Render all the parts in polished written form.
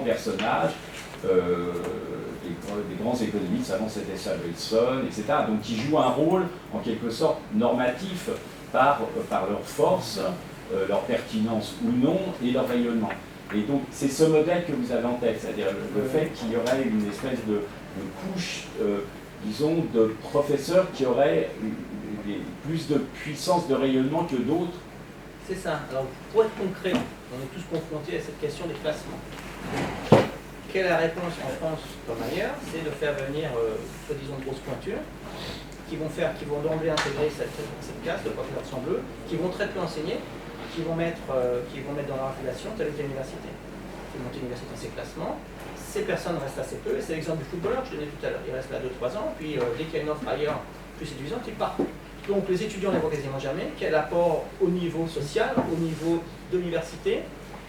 personnages, des grands économistes, avant c'était Samuelson, etc., donc qui jouent un rôle en quelque sorte normatif par leur force, leur pertinence ou non, et leur rayonnement. Et donc c'est ce modèle que vous avez en tête, c'est-à-dire le fait qu'il y aurait une espèce de couche, disons, de professeurs qui auraient plus de puissance de rayonnement que d'autres. C'est ça. Alors pour être concret, on est tous confrontés à cette question des classements. Quelle est la réponse en France comme ailleurs? C'est de faire venir, soi-disant, grosses pointures, qui vont d'emblée intégrer cette classe de professeurs sans bleu, qui vont très peu enseigner, qui vont mettre dans leur affiliation telle ou telle université. Qui montent l'université dans ces classements. Ces personnes restent assez peu, et c'est l'exemple du footballeur que je donnais tout à l'heure. Il reste là 2-3 ans, puis dès qu'il y a une offre ailleurs plus séduisante, il part. Donc les étudiants ne les voient quasiment jamais. Quel apport au niveau social, au niveau de l'université?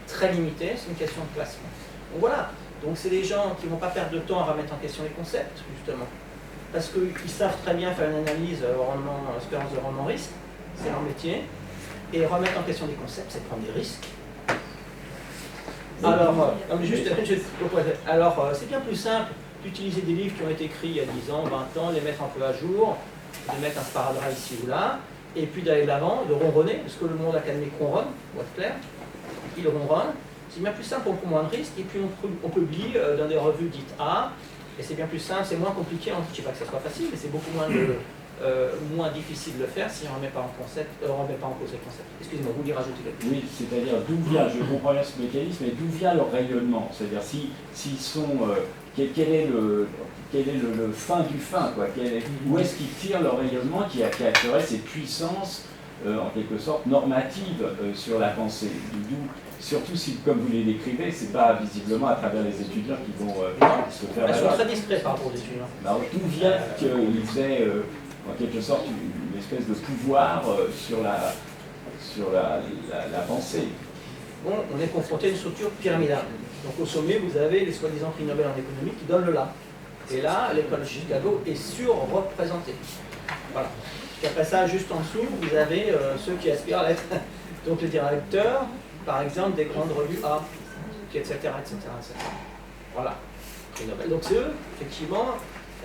Très limité, c'est une question de classement. Donc voilà. Donc c'est des gens qui ne vont pas perdre de temps à remettre en question les concepts, justement. Parce qu'ils savent très bien faire une analyse espérance de rendement-risque, c'est leur métier. Et remettre en question des concepts, c'est prendre des risques. Alors, c'est bien plus simple d'utiliser des livres qui ont été écrits il y a 10 ans, 20 ans, les mettre un peu à jour, de mettre un sparadrap ici ou là, et puis d'aller de l'avant, de ronronner, parce que le monde académique ronronne, pour être clair, il ronronne. C'est bien plus simple, on prend moins de risques, et puis on publie dans des revues dites A, et c'est bien plus simple, c'est moins compliqué, je ne dis pas que ça soit facile, mais c'est beaucoup moins difficile de le faire si on ne remet pas en cause les concepts. Excusez-moi, vous voulez rajouter quelque chose? Oui, c'est-à-dire d'où vient, je comprends bien ce mécanisme, mais d'où vient leur rayonnement? C'est-à-dire s'ils sont, quel est le fin du fin, quoi, où est-ce qu'ils tirent leur rayonnement qui acterait cette puissance, en quelque sorte, normative sur la pensée? Surtout si, comme vous les décrivez, c'est pas visiblement à travers les étudiants qui vont se faire valoir. Ils sont très discrets par rapport aux étudiants. Alors, d'où vient qu'ils aient, en quelque sorte, une espèce de pouvoir sur la pensée? Bon, on est confronté à une structure pyramidale. Donc au sommet, vous avez les soi-disant prix Nobel en économie qui donnent le là. Et là, l'école de Chicago est surreprésentée. Voilà. Et après ça, juste en dessous, vous avez ceux qui aspirent à être donc les directeurs, par exemple, des grandes revues A, etc., etc., etc. Voilà. Prix Nobel. Donc c'est eux, effectivement,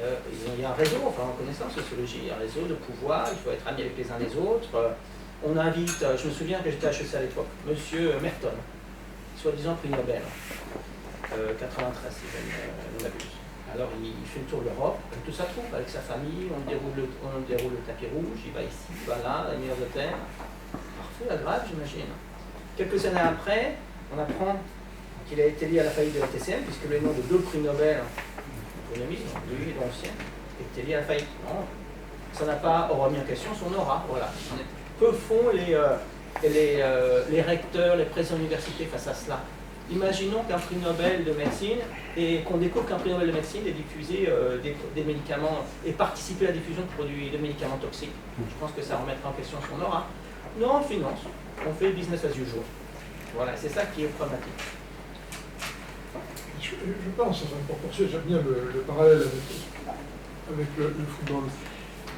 il y a un réseau, enfin on connaît ça en sociologie, il y a un réseau de pouvoir, il faut être ami avec les uns les autres. On invite, je me souviens que j'étais à HEC à l'époque, Monsieur Merton, soi-disant prix Nobel, 93 si je ne m'abuse. Alors il fait le tour de l'Europe, avec tout ça trouve, avec sa famille, on déroule le tapis rouge, il va ici, il va là, la meilleure de terre. Parfait, agréable j'imagine. Quelques années après, on apprend qu'il a été lié à la faillite de la TCM, puisque le nom de 2 prix Nobel d'économie, lui et l'ancien, était lié à la faillite. Non, ça n'a pas remis en question son aura. Voilà. Que font les recteurs, les présidents d'université face à cela? Imaginons qu'un prix Nobel de médecine, et qu'on découvre qu'un prix Nobel de médecine ait diffusé des médicaments, et participé à la diffusion de médicaments toxiques. Je pense que ça remettra en question son aura. Non, on finance, on fait business as usual. Voilà, c'est ça qui est problématique. Je pense, enfin, pour poursuivre, j'aime bien le parallèle avec le football.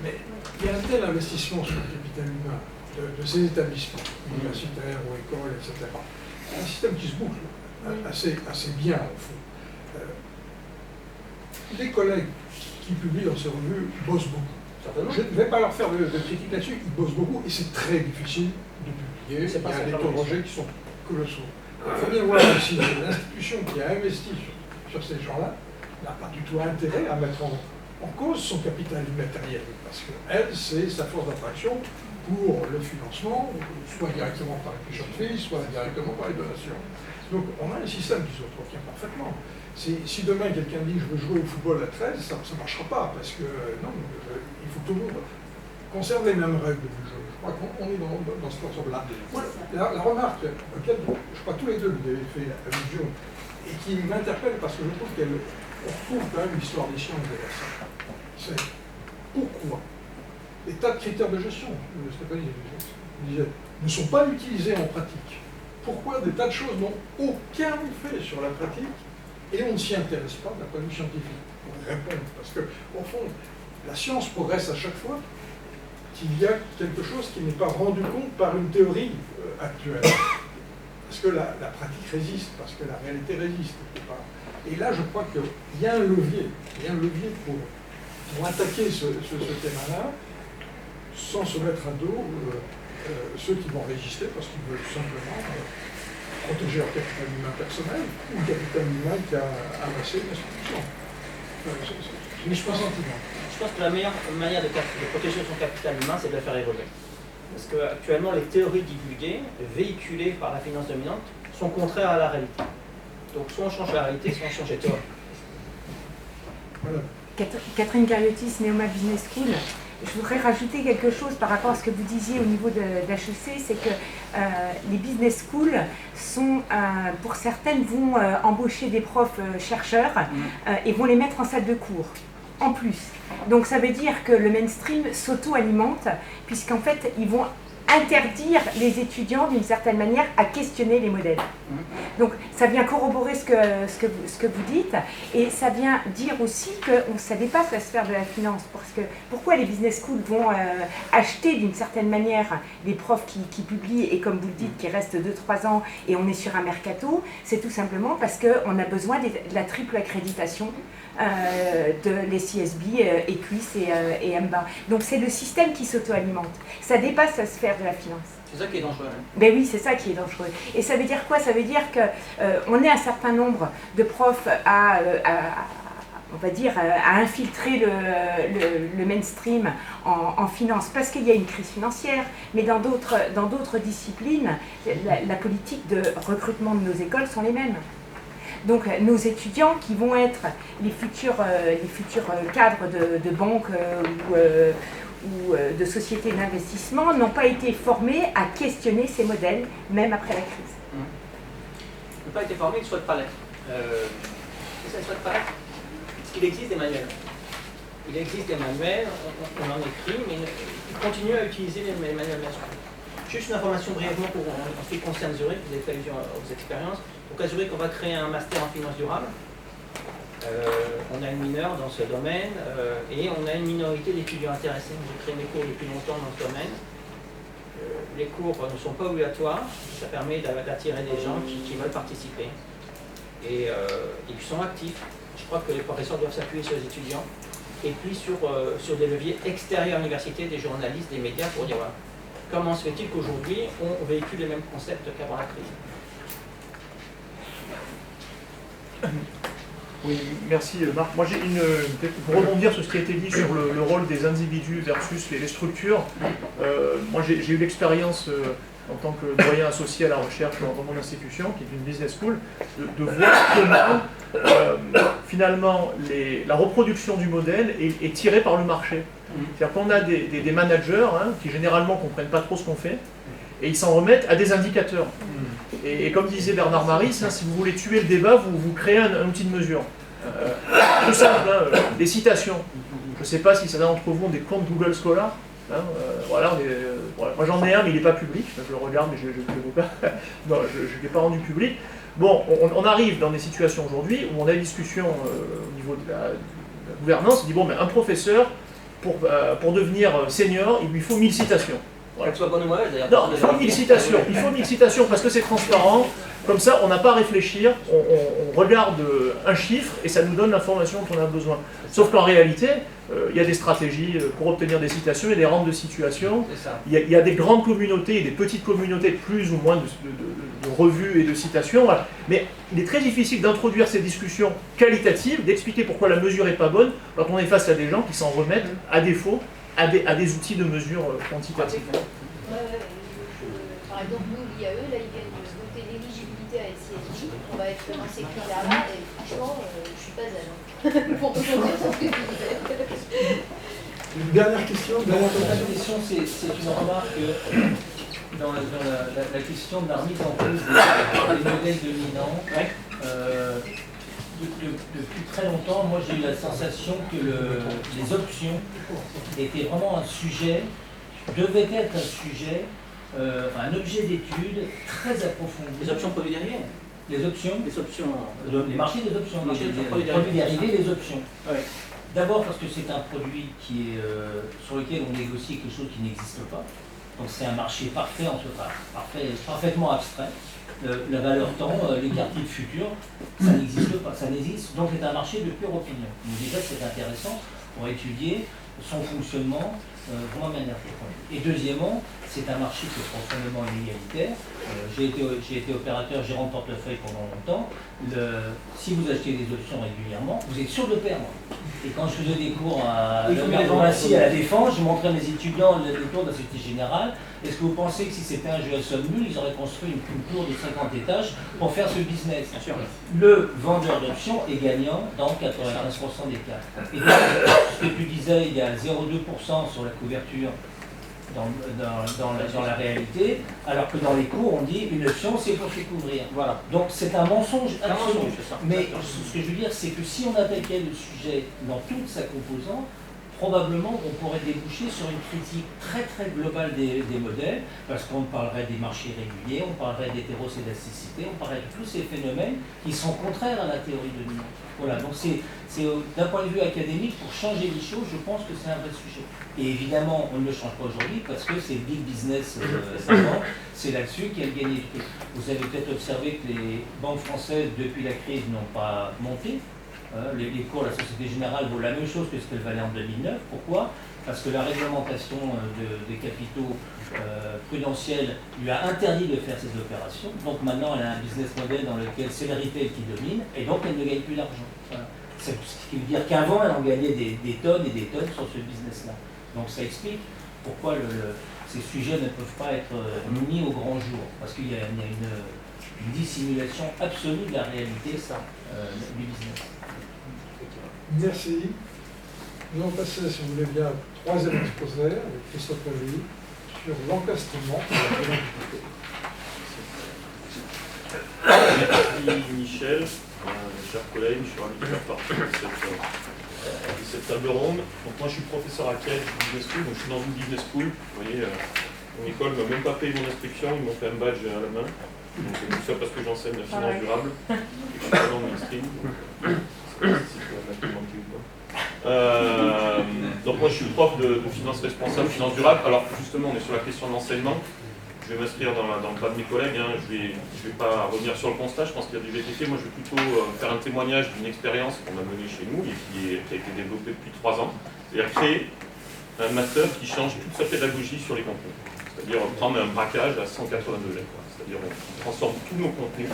Mais il y a un tel investissement sur le capital humain de ces établissements universitaires ou écoles, etc. Un système qui se boucle assez bien, au fond. Les collègues qui publient dans ces revues bossent beaucoup. Je ne vais pas leur faire de critique là-dessus, ils bossent beaucoup et c'est très difficile de publier. Il y a des taux de rejet qui sont colossaux. Il faut bien voir aussi que l'institution qui a investi sur ces gens-là n'a pas du tout intérêt à mettre en cause son capital immatériel, parce qu'elle, c'est sa force d'attraction pour le financement, soit directement par les puissantes filles, soit directement par les donations. Donc on a un système qui s'entretient parfaitement. Si demain quelqu'un dit je veux jouer au football à 13, ça ne marchera pas, parce que non, il faut que tout le monde conserve les mêmes règles du jeu. Je crois qu'on est dans ce ensemble-là. La remarque auquel je crois tous les deux vous avez fait allusion, et qui m'interpelle parce que je trouve qu'on retrouve quand même l'histoire des sciences derrière ça. C'est pourquoi les tas de critères de gestion, Stéphanie disait, ne sont pas utilisés en pratique. Pourquoi des tas de choses n'ont aucun effet sur la pratique et on ne s'y intéresse pas d'un point de vue scientifique pour répondre. Parce que, au fond, la science progresse à chaque fois qu'il y a quelque chose qui n'est pas rendu compte par une théorie actuelle. Parce que la pratique résiste, parce que la réalité résiste. Et là, je crois qu'il y a un levier, pour attaquer ce thème-là, sans se mettre à dos ceux qui vont résister parce qu'ils veulent simplement protéger leur capital humain personnel ou le capital humain qui a amassé l'institution. Mais je pense que la meilleure manière de protéger son capital humain, c'est de le faire évoluer. Parce qu'actuellement, les théories divulguées, véhiculées par la finance dominante, sont contraires à la réalité. Donc soit on change la réalité, soit on change les théories. Voilà. Catherine Cariotis, Neoma Business School. Je voudrais rajouter quelque chose par rapport à ce que vous disiez au niveau d'HEC, c'est que les business schools sont, pour certaines, vont embaucher des profs chercheurs et vont les mettre en salle de cours, en plus. Donc ça veut dire que le mainstream s'auto-alimente, puisqu'en fait, ils vont interdire les étudiants, d'une certaine manière, à questionner les modèles. Donc ça vient corroborer ce que vous dites, et ça vient dire aussi que ça dépasse la sphère de la finance, parce que pourquoi les business schools vont acheter d'une certaine manière des profs qui publient, et comme vous le dites, qui restent 2-3 ans, et on est sur un mercato, c'est tout simplement parce qu'on a besoin de la triple accréditation de les CSB, EQUIS et MBA. Donc c'est le système qui s'auto-alimente. Ça dépasse la sphère de la finance. C'est ça qui est dangereux. Ben oui, c'est ça qui est dangereux. Et ça veut dire quoi? Ça veut dire qu'on est un certain nombre de profs on va dire, à infiltrer le mainstream en finance parce qu'il y a une crise financière, mais dans d'autres disciplines, la politique de recrutement de nos écoles sont les mêmes. Donc nos étudiants qui vont être les futurs cadres de banques ou de sociétés d'investissement n'ont pas été formés à questionner ces modèles, même après la crise. Ils n'ont pas été formés, ils ne souhaitent pas l'être. Ils ne souhaitent pas l'être. Parce qu'il existe des manuels. Il existe des manuels, on en écrit, mais ils continuent à utiliser les manuels nationaux. Juste une information brièvement en ce qui concerne Zurich, vous avez fait allusion aux expériences. Donc à Zurich, on va créer un master en finance durable. On a une mineure dans ce domaine et on a une minorité d'étudiants intéressés. J'ai créé mes cours depuis longtemps dans ce domaine. Les cours ne sont pas obligatoires, ça permet d'attirer des gens qui veulent participer et qui sont actifs. Je crois que les professeurs doivent s'appuyer sur les étudiants et puis sur des leviers extérieurs à l'université, des journalistes, des médias pour dire voilà, comment se fait-il qu'aujourd'hui on véhicule les mêmes concepts qu'avant la crise. Oui, merci Marc. Moi j'ai pour rebondir sur ce qui a été dit sur le rôle des individus versus les structures. Moi j'ai eu l'expérience en tant que doyen associé à la recherche dans mon institution, qui est une business school, de voir comment finalement la reproduction du modèle est tirée par le marché. C'est-à-dire qu'on a des managers qui généralement ne comprennent pas trop ce qu'on fait, et ils s'en remettent à des indicateurs. Et comme disait Bernard Maris, si vous voulez tuer le débat, vous créez un outil de mesure. Tout simple, des citations. Je ne sais pas si certains d'entre vous ont des comptes Google Scholar. Voilà, moi j'en ai un, mais il n'est pas public. Je le regarde, mais je ne l'ai pas rendu public. Bon, on arrive dans des situations aujourd'hui où on a une discussion au niveau de la gouvernance. On dit, bon, mais un professeur, pour devenir senior, il lui faut 1000 citations. Ouais. Qu'elle soit bonne ou mauvaise d'ailleurs. Non, il faut 1000 citations. Il faut 1000 citations parce que c'est transparent. Comme ça, on n'a pas à réfléchir. On regarde un chiffre et ça nous donne l'information dont on a besoin. Sauf qu'en réalité, il y a des stratégies pour obtenir des citations, il y a des rentes de situation. Il y a des grandes communautés et des petites communautés, plus ou moins de revues et de citations. Voilà. Mais il est très difficile d'introduire ces discussions qualitatives, d'expliquer pourquoi la mesure n'est pas bonne quand on est face à des gens qui s'en remettent à défaut à des outils de mesure quantitatifs. Par exemple, nous, l'IAE, là, ils viennent de voter l'éligibilité à SCSJ. On va être dans ces critères-là, et franchement, je ne suis pas âge. Pour rebondir sur ce que tu disais. Une dernière question. La question, c'est une remarque dans la question de la remise en cause des modèles dominants. Depuis très longtemps, moi j'ai eu la sensation que les options étaient vraiment un sujet, devaient être un sujet, un objet d'étude très approfondi. Les options produits dérivés. Les options. Les marchés des options. Les produits dérivés, les options. Oui. D'abord parce que c'est un produit sur lequel on négocie quelque chose qui n'existe pas. Donc c'est un marché parfait, parfaitement abstrait. La valeur temps, les quartiers de futur, ça n'existe pas, ça n'existe, donc c'est un marché de pure opinion. Donc déjà c'est intéressant pour étudier son fonctionnement vraiment de manière profonde. Et deuxièmement, c'est un marché qui est profondément inégalitaire. J'ai été opérateur gérant de portefeuille pendant longtemps. Si vous achetez des options régulièrement, vous êtes sûr de perdre. Et quand je faisais des cours à à la Défense, je montrais à mes étudiants les cours de la Société Générale. Est-ce que vous pensez que si c'était un jeu à somme nulle, ils auraient construit une tour de 50 étages pour faire ce business? Le vendeur d'options est gagnant dans 95% des cas. Et donc, ce que tu disais, il y a 0,2% sur la couverture dans la réalité, alors que dans les cours, on dit une option, c'est pour se couvrir. Voilà. Donc c'est un mensonge absolu. C'est ça. Mais ce que je veux dire, c'est que si on attaquait le sujet dans toute sa composante, probablement on pourrait déboucher sur une critique très très globale des modèles, parce qu'on parlerait des marchés réguliers, on parlerait d'hétérocédasticité, on parlerait de tous ces phénomènes qui sont contraires à la théorie de Mises. Voilà, donc c'est d'un point de vue académique, pour changer les choses, je pense que c'est un vrai sujet. Et évidemment, on ne le change pas aujourd'hui parce que c'est le big business, c'est là-dessus qu'il y a le gagné. Vous avez peut-être observé que les banques françaises, depuis la crise, n'ont pas monté. Les cours de la Société Générale vaut la même chose que ce qu'elle valait en 2009. Pourquoi? Parce que la réglementation des capitaux prudentiels lui a interdit de faire ces opérations. Donc maintenant, elle a un business model dans lequel c'est le retail qui domine, et donc elle ne gagne plus d'argent. Voilà. Ce qui veut dire qu'avant, elle en gagnait des tonnes et des tonnes sur ce business-là. Donc ça explique pourquoi ces sujets ne peuvent pas être mis au grand jour, parce qu'il y a une dissimulation absolue de la réalité du business. Merci. Nous allons passer, si vous voulez bien, au troisième exposé avec Christophe Lavie sur l'encastrement de la productivité. Merci Michel, mes chers collègues, je suis ravi de faire partie de cette table ronde. Donc moi je suis professeur à Kiel Business School, donc je suis dans une business school. Vous voyez, mon école ne m'a même pas payé mon inscription, ils m'ont fait un badge à la main. Donc tout ça parce que j'enseigne la finance durable et que je suis pas dans le mainstream. Donc moi je suis prof de finance responsable, finance durable. Alors justement on est sur la question de l'enseignement. Je vais m'inscrire dans le pas de mes collègues, hein. Je vais pas revenir sur le constat, je pense qu'il y a déjà été fait. Moi je vais plutôt faire un témoignage d'une expérience qu'on a menée chez nous et qui a été développée depuis 3 ans. C'est-à-dire créer un master qui change toute sa pédagogie sur les contenus. C'est-à-dire prendre un braquage à 180 degrés. C'est-à-dire on transforme tous nos contenus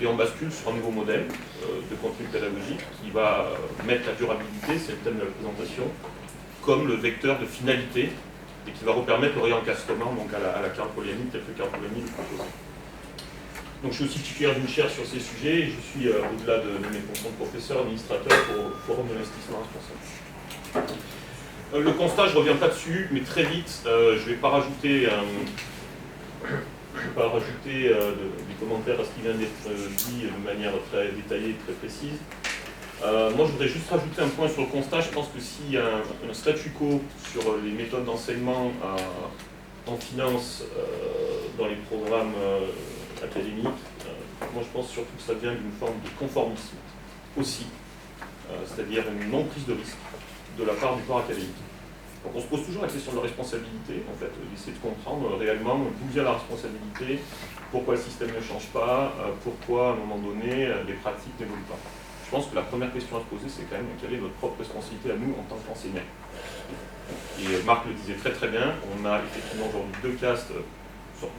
et on bascule sur un nouveau modèle de contenu pédagogique qui va mettre la durabilité, c'est le thème de la présentation, comme le vecteur de finalité et qui va repermettre le réencastement donc à la Carl Polanyi, tel que Carl Polanyi le propose. Donc je suis aussi titulaire d'une chaire sur ces sujets et je suis, au-delà de mes fonctions de professeur, administrateur au Forum de l'investissement responsable. Le constat, je ne reviens pas dessus, mais très vite, je ne vais pas rajouter des commentaires à ce qui vient d'être dit de manière très détaillée et très précise. Moi, je voudrais juste rajouter un point sur le constat. Je pense que s'il y a un statu quo sur les méthodes d'enseignement en finance dans les programmes académiques, moi je pense surtout que ça vient d'une forme de conformisme aussi, c'est-à-dire une non-prise de risque de la part du corps académique. Donc on se pose toujours la question de la responsabilité, en fait, d'essayer de comprendre réellement d'où vient la responsabilité, pourquoi le système ne change pas, pourquoi à un moment donné les pratiques n'évoluent pas. Je pense que la première question à se poser, c'est quand même quelle est notre propre responsabilité à nous en tant qu'enseignants. Et Marc le disait très très bien, on a effectivement aujourd'hui 2 castes,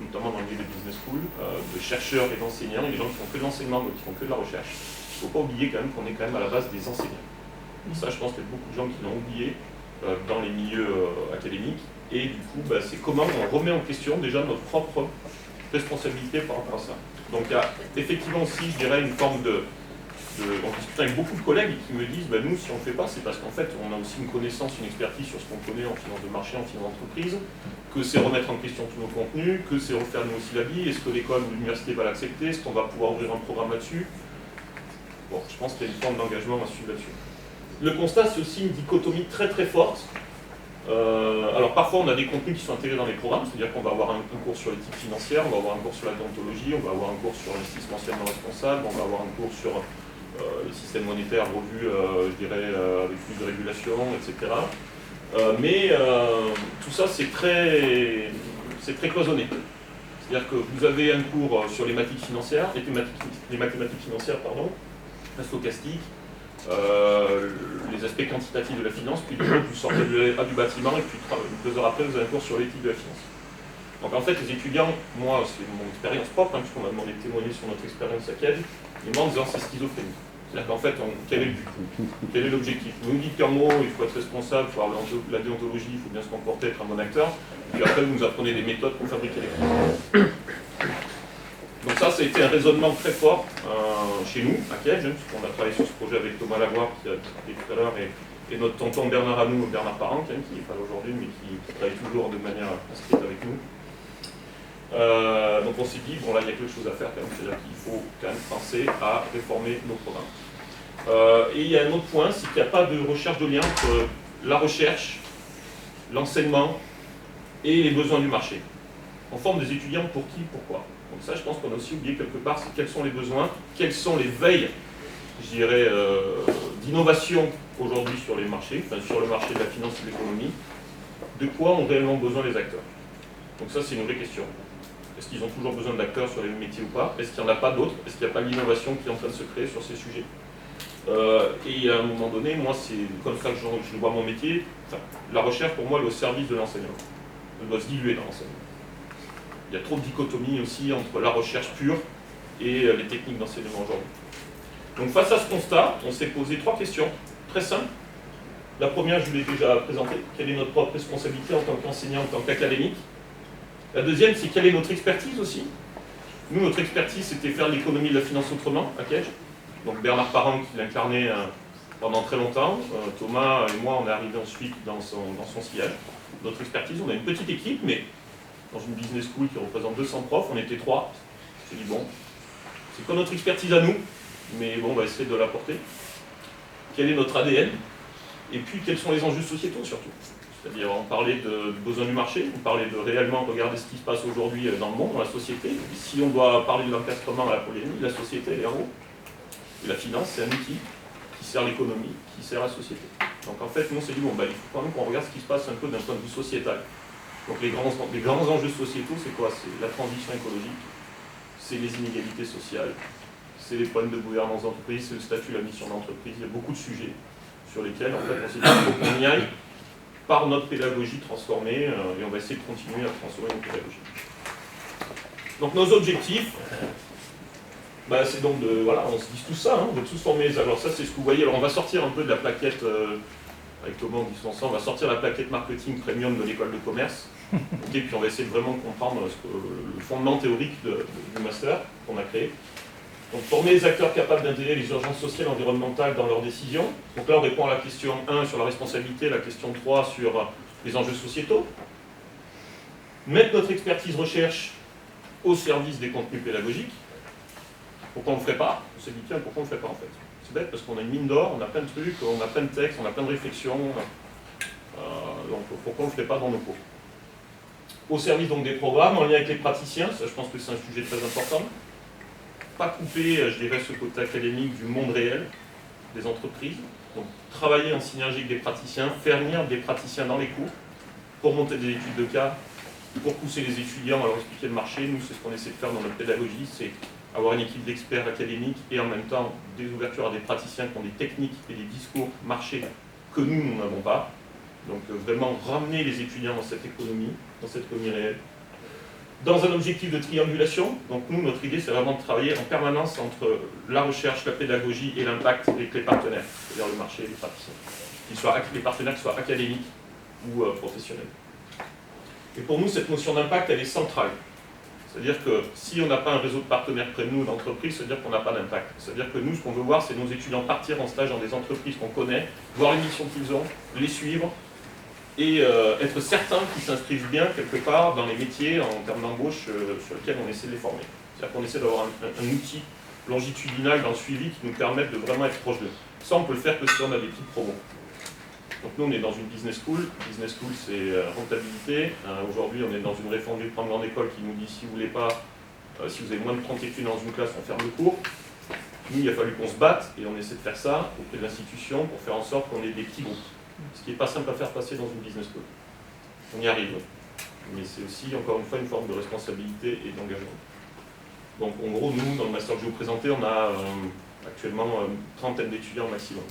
notamment dans le milieu des business schools, de chercheurs et d'enseignants, les gens qui font que de l'enseignement, mais qui font que de la recherche. Il ne faut pas oublier quand même qu'on est quand même à la base des enseignants. Et ça, je pense qu'il y a beaucoup de gens qui l'ont oublié dans les milieux académiques. Et du coup, c'est comment on remet en question déjà notre propre responsabilité par rapport à ça. Donc il y a effectivement aussi, je dirais, une forme on discute avec beaucoup de collègues qui me disent nous, si on ne le fait pas, c'est parce qu'en fait, on a aussi une connaissance, une expertise sur ce qu'on connaît en finance de marché, en finance d'entreprise, que c'est remettre en question tous nos contenus, que c'est refaire nos syllabes, est-ce que l'école ou l'université va l'accepter, est-ce qu'on va pouvoir ouvrir un programme là-dessus. Bon, je pense qu'il y a une forme d'engagement à suivre là-dessus. Le constat, c'est aussi une dichotomie très très forte. Alors parfois, on a des contenus qui sont intégrés dans les programmes, c'est-à-dire qu'on va avoir un cours sur l'éthique financière, on va avoir un cours sur la déontologie, on va avoir un cours sur l'investissement anciennement responsable, on va avoir un cours sur le système monétaire revu, je dirais, avec plus de régulation, etc. Mais tout ça, c'est très c'est très cloisonné. C'est-à-dire que vous avez un cours sur les mathématiques financières, la stochastique, les aspects quantitatifs de la finance, puis vous sortez du bâtiment et puis 2 heures après vous avez un cours sur l'éthique de la finance. Donc en fait les étudiants, moi c'est mon expérience propre, puisqu'on m'a demandé de témoigner sur notre expérience à CAD, ils m'ont dit c'est schizophrénie. C'est-à-dire qu'en fait, quel est le but? Quel est l'objectif? Vous nous dites qu'en mots, il faut être responsable, il faut avoir la déontologie, il faut bien se comporter, être un bon acteur, et puis après vous nous apprenez des méthodes pour fabriquer les produits. Donc ça a été un raisonnement très fort chez nous, à Kiège, puisqu'on a travaillé sur ce projet avec Thomas Lagoire, qui a dit tout à l'heure, et notre tonton Bernard Anou, Bernard Parent, qui n'est pas là aujourd'hui, mais qui travaille toujours de manière inscrite avec nous. Donc on s'est dit, bon là il y a quelque chose à faire quand même, c'est-à-dire qu'il faut quand même penser à réformer nos programmes. Et il y a un autre point, c'est qu'il n'y a pas de recherche de lien entre la recherche, l'enseignement et les besoins du marché. On forme des étudiants pour qui, pourquoi. Donc ça, je pense qu'on a aussi oublié quelque part, c'est quels sont les besoins, quelles sont les veilles, je dirais, d'innovation aujourd'hui sur les marchés, enfin sur le marché de la finance et de l'économie, de quoi ont réellement besoin les acteurs. Donc ça, c'est une vraie question. Est-ce qu'ils ont toujours besoin d'acteurs sur les métiers ou pas? Est-ce qu'il n'y en a pas d'autres? Est-ce qu'il n'y a pas l'innovation qui est en train de se créer sur ces sujets? Et à un moment donné, moi, c'est comme ça que je vois mon métier. Enfin, la recherche, pour moi, elle est au service de l'enseignement. Elle doit se diluer dans l'enseignement. Il y a trop de dichotomie aussi entre la recherche pure et les techniques d'enseignement aujourd'hui. Donc face à ce constat, on s'est posé 3 questions très simples. La première, je vous l'ai déjà présentée. Quelle est notre propre responsabilité en tant qu'enseignant, en tant qu'académique? La deuxième, c'est quelle est notre expertise aussi? Nous, notre expertise, c'était faire l'économie de la finance autrement, à Kiège. Donc Bernard Parent, qui l'incarnait pendant très longtemps. Thomas et moi, on est arrivés ensuite dans son sillage. Notre expertise, on a une petite équipe, mais dans une business school qui représente 200 profs, on était 3. J'ai dit, bon, c'est pas notre expertise à nous, mais bon, on va essayer de l'apporter. Quel est notre ADN? Et puis, quels sont les enjeux sociétaux, surtout? C'est-à-dire, on parlait de besoin du marché, on parlait de réellement regarder ce qui se passe aujourd'hui dans le monde, dans la société. Et si on doit parler de l'encastrement à la polémique, la société, elle est en haut. Et la finance, c'est un outil qui sert l'économie, qui sert la société. Donc en fait, nous, on s'est dit, bon, il faut quand même qu'on regarde ce qui se passe un peu d'un point de vue sociétal. Donc les grands enjeux sociétaux, c'est quoi? C'est la transition écologique, c'est les inégalités sociales, c'est les problèmes de gouvernance d'entreprise, c'est le statut, la mission d'entreprise. Il y a beaucoup de sujets sur lesquels, en fait, on s'est dit qu'il faut qu'on y aille par notre pédagogie transformée, et on va essayer de continuer à transformer notre pédagogie. Donc nos objectifs, c'est donc de, voilà, on se dit tout ça, on veut tous former. Alors ça, c'est ce que vous voyez. Alors on va sortir un peu de la plaquette, avec Thomas, on dit ça, on va sortir la plaquette marketing premium de l'école de commerce. Okay, puis on va essayer de vraiment comprendre le fondement théorique du master qu'on a créé. Donc former les acteurs capables d'intégrer les urgences sociales et environnementales dans leurs décisions. Donc là on répond à la question 1 sur la responsabilité, la question 3 sur les enjeux sociétaux. Mettre notre expertise recherche au service des contenus pédagogiques. Pourquoi on ne le ferait pas? On s'est dit tiens, pourquoi on ne le ferait pas en fait? C'est bête parce qu'on a une mine d'or, on a plein de trucs, on a plein de textes, on a plein de réflexions. Donc pourquoi on ne le ferait pas dans nos cours? Au service donc des programmes, en lien avec les praticiens, ça je pense que c'est un sujet très important. Pas couper, je dirais, ce côté académique du monde réel des entreprises. Donc travailler en synergie avec des praticiens, faire venir des praticiens dans les cours pour monter des études de cas, pour pousser les étudiants à leur expliquer le marché. Nous, c'est ce qu'on essaie de faire dans notre pédagogie, c'est avoir une équipe d'experts académiques et en même temps des ouvertures à des praticiens qui ont des techniques et des discours marché que nous n'avons pas. Donc vraiment ramener les étudiants dans cette économie réelle. Dans un objectif de triangulation, donc nous, notre idée, c'est vraiment de travailler en permanence entre la recherche, la pédagogie et l'impact avec les partenaires, c'est-à-dire le marché et les praticiens. Les partenaires qui soient académiques ou professionnels. Et pour nous, cette notion d'impact, elle est centrale. C'est-à-dire que si on n'a pas un réseau de partenaires près de nous, d'entreprises, c'est-à-dire qu'on n'a pas d'impact. C'est-à-dire que nous, ce qu'on veut voir, c'est nos étudiants partir en stage dans des entreprises qu'on connaît, voir les missions qu'ils ont, les suivre, et être certain qu'ils s'inscrivent bien quelque part dans les métiers en termes d'embauche sur lesquels on essaie de les former. C'est-à-dire qu'on essaie d'avoir un outil longitudinal dans le suivi qui nous permette de vraiment être proche d'eux. Ça, on peut le faire que si on a des petites promos. Donc nous, on est dans une business school. Business school, c'est rentabilité. Aujourd'hui, on est dans une réforme du programme grande école qui nous dit si vous voulez pas, si vous avez moins de 30 études dans une classe, on ferme le cours. Nous, il a fallu qu'on se batte et on essaie de faire ça auprès de l'institution pour faire en sorte qu'on ait des petits groupes. Ce qui n'est pas simple à faire passer dans une business school. On y arrive. mais c'est aussi, encore une fois, une forme de responsabilité et d'engagement. Donc en gros, nous, dans le master que je vais vous présenter, on a actuellement une trentaine d'étudiants maximum.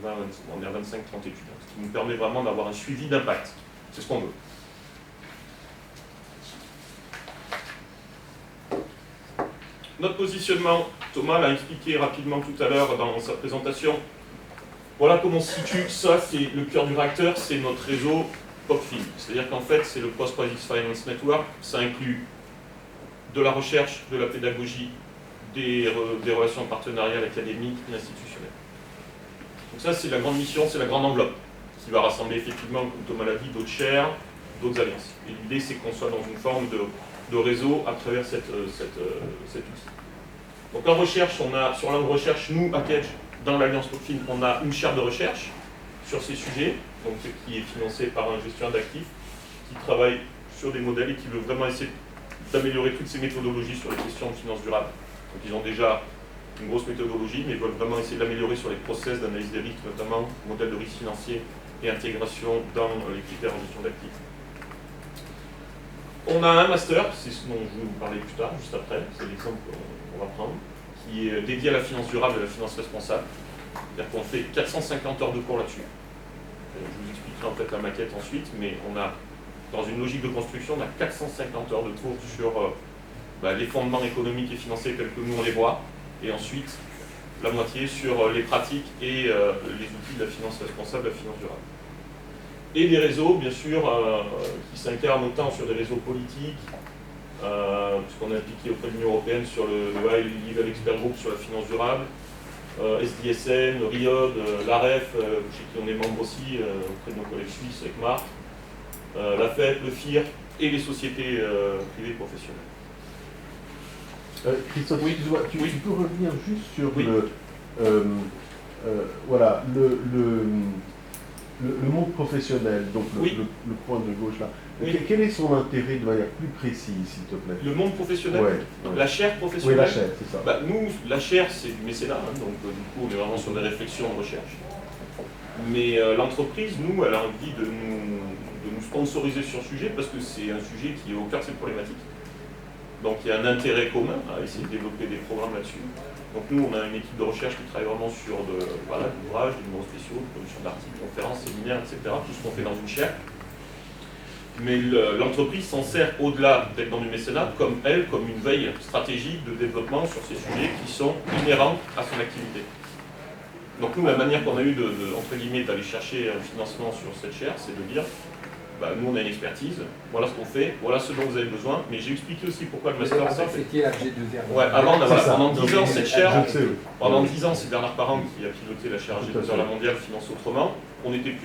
On est à 25-30 étudiants, ce qui nous permet vraiment d'avoir un suivi d'impact. C'est ce qu'on veut. Notre positionnement, Thomas l'a expliqué rapidement tout à l'heure dans sa présentation. Voilà comment on se situe. Ça, c'est le cœur du réacteur, c'est notre réseau POCFIN. C'est-à-dire qu'en fait, c'est le Post-Crisis Finance Network. Ça inclut de la recherche, de la pédagogie, des relations partenariales académiques et institutionnelles. Donc ça, c'est la grande mission, c'est la grande enveloppe qui va rassembler effectivement, comme Thomas l'a dit, d'autres chaires, d'autres alliances. Et l'idée, c'est qu'on soit dans une forme de réseau à travers cet outil. Donc en recherche, on a, sur l'angle recherche, nous, à Kedge, dans l'Alliance POCFIN, on a une chaire de recherche sur ces sujets, donc qui est financée par un gestionnaire d'actifs, qui travaille sur des modèles et qui veut vraiment essayer d'améliorer toutes ces méthodologies sur les questions de finance durable. Donc ils ont déjà une grosse méthodologie, mais ils veulent vraiment essayer d'améliorer sur les process d'analyse des risques, notamment modèles de risque financier et intégration dans les critères en gestion d'actifs. On a un master, c'est ce dont je vais vous parler plus tard, juste après, c'est l'exemple qu'on va prendre, qui est dédié à la finance durable et à la finance responsable. C'est-à-dire qu'on fait 450 heures de cours là-dessus. Je vous expliquerai en fait la maquette ensuite, mais on a, dans une logique de construction, on a 450 heures de cours sur les fondements économiques et financiers tels que nous on les voit, et ensuite la moitié sur les pratiques et les outils de la finance responsable, de la finance durable. Et des réseaux, bien sûr, qui s'incarnent autant sur des réseaux politiques, puisqu'on est impliqué auprès de l'Union européenne sur le High Level Expert Group sur la finance durable, SDSN, RIOD, l'AREF, chez qui on est membre aussi, auprès de nos collègues suisses avec Marc, la FEP, le FIR et les sociétés privées professionnelles. Christophe, oui. tu peux revenir juste sur oui. le monde professionnel, donc oui. le point de gauche là. Oui. Quel est son intérêt de manière plus précise, s'il te plaît? Le monde professionnel, ouais. La chaire professionnelle. Oui, la chaire, c'est ça. Nous, la chaire, c'est du mécénat, donc du coup, on est vraiment sur des réflexions en recherche. Mais l'entreprise, nous, elle a envie de nous sponsoriser sur ce sujet parce que c'est un sujet qui est au cœur de cette problématique. Donc il y a un intérêt commun à essayer de développer des programmes là-dessus. Donc nous, on a une équipe de recherche qui travaille vraiment sur l'ouvrage, des numéros spéciaux, de production d'articles, conférences, séminaires, etc. Tout ce qu'on fait dans une chaire. Mais l'entreprise s'en sert au-delà d'être dans du mécénat, comme une veille stratégique de développement sur ces sujets qui sont inhérents à son activité. Donc nous, la manière qu'on a eu entre guillemets, d'aller chercher un financement sur cette chaire, c'est de dire nous on a une expertise, voilà ce qu'on fait, voilà ce dont vous avez besoin, mais j'ai expliqué aussi pourquoi le master s'est fait. Avant, pendant 10 ans, cette chaire, pendant 10 ans, c'est Bernard Parent qui a piloté la chaire AG2R La Mondiale Finance Autrement. On était